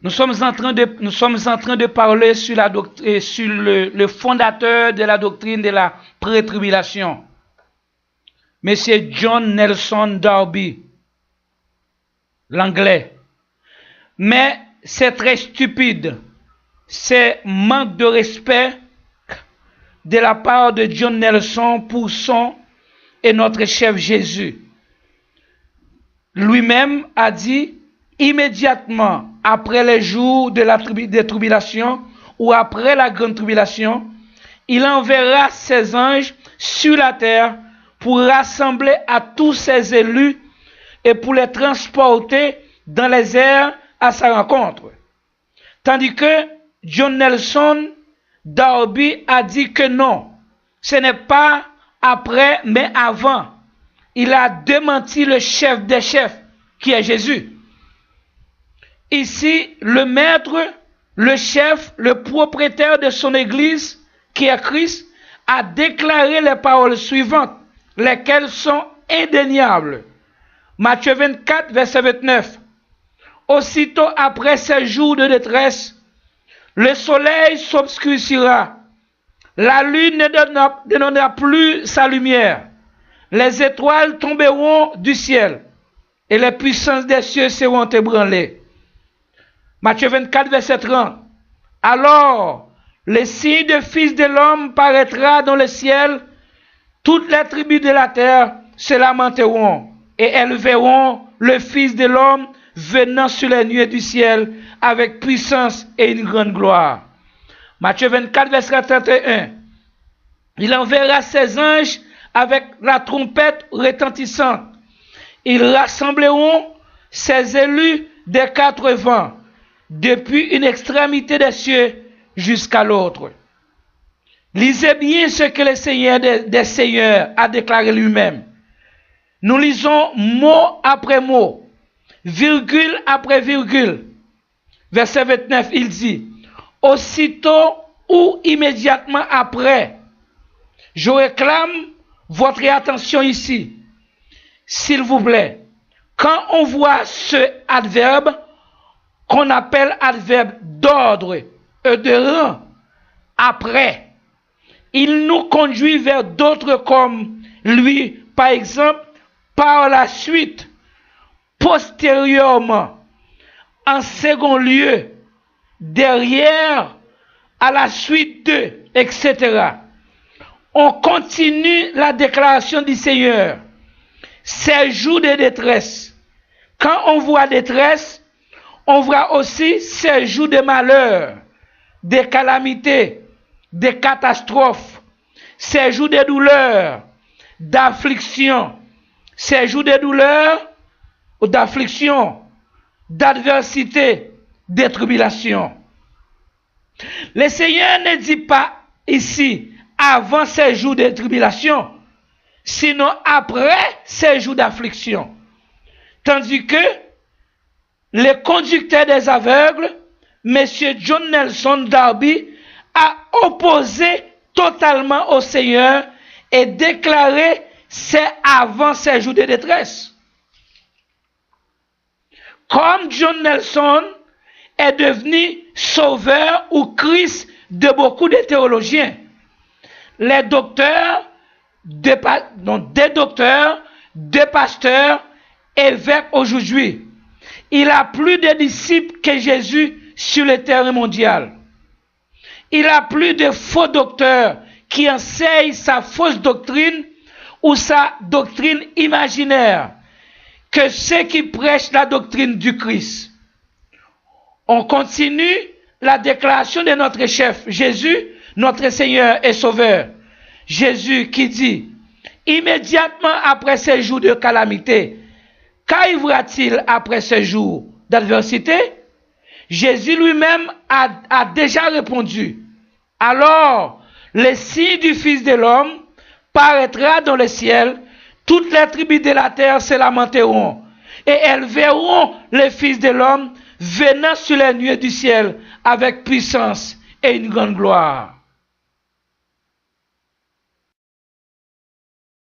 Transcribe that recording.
Nous sommes en train de parler sur la doctrine, sur le fondateur de la doctrine de la pré-tribulation, Monsieur John Nelson Darby, l'anglais. Mais c'est très stupide, c'est manque de respect de la part de John Nelson pour son et notre chef Jésus. Lui-même a dit, immédiatement après les jours de la tribulation ou après la grande tribulation, il enverra ses anges sur la terre pour rassembler à tous ses élus et pour les transporter dans les airs à sa rencontre. Tandis que John Nelson Darby a dit que non, ce n'est pas après mais avant. Il a démenti le chef des chefs qui est Jésus. Ici, le maître, le chef, le propriétaire de son église, qui est Christ, a déclaré les paroles suivantes, lesquelles sont indéniables. Matthieu 24, verset 29. Aussitôt après ces jours de détresse, le soleil s'obscurcira, la lune ne donnera plus sa lumière, les étoiles tomberont du ciel, et les puissances des cieux seront ébranlées. Matthieu 24, verset 30. Alors, le signe du Fils de l'homme paraîtra dans le ciel, toutes les tribus de la terre se lamenteront, et elles verront le Fils de l'homme venant sur les nuées du ciel avec puissance et une grande gloire. Matthieu 24, verset 31. Il enverra ses anges avec la trompette retentissante. Ils rassembleront ses élus des quatre vents, depuis une extrémité des cieux jusqu'à l'autre. Lisez bien ce que le Seigneur des Seigneurs a déclaré lui-même. Nous lisons mot après mot, virgule après virgule. Verset 29, il dit, aussitôt ou immédiatement après, je réclame votre attention ici. S'il vous plaît, quand on voit ce adverbe, qu'on appelle adverbe d'ordre et de rang, après, il nous conduit vers d'autres comme lui, par exemple, par la suite, postérieurement, en second lieu, derrière, à la suite de, etc. On continue la déclaration du Seigneur. Ces jours de détresse. Quand on voit détresse, on voit aussi ces jours de malheur, de calamités, de catastrophes, ces jours de douleur, d'affliction, ces jours de douleur ou d'affliction, d'adversité, de tribulation. Le Seigneur ne dit pas ici avant ces jours de tribulation, sinon après ces jours d'affliction. Tandis que le conducteur des aveugles, M. John Nelson Darby, a opposé totalement au Seigneur et déclaré c'est avant ces jours de détresse. Comme John Nelson est devenu sauveur ou Christ de beaucoup de théologiens, les docteurs, des docteurs, des pasteurs, évêques aujourd'hui, il a plus de disciples que Jésus sur le terrain mondial. Il a plus de faux docteurs qui enseignent sa fausse doctrine ou sa doctrine imaginaire que ceux qui prêchent la doctrine du Christ. On continue la déclaration de notre chef, Jésus, notre Seigneur et Sauveur. Jésus qui dit, immédiatement après ces jours de calamité, qu'arrivera-t-il après ces jours d'adversité? Jésus lui-même a déjà répondu. Alors, le signe du Fils de l'homme paraîtra dans le ciel, toutes les tribus de la terre se lamenteront, et elles verront le Fils de l'homme venant sur les nuées du ciel avec puissance et une grande gloire.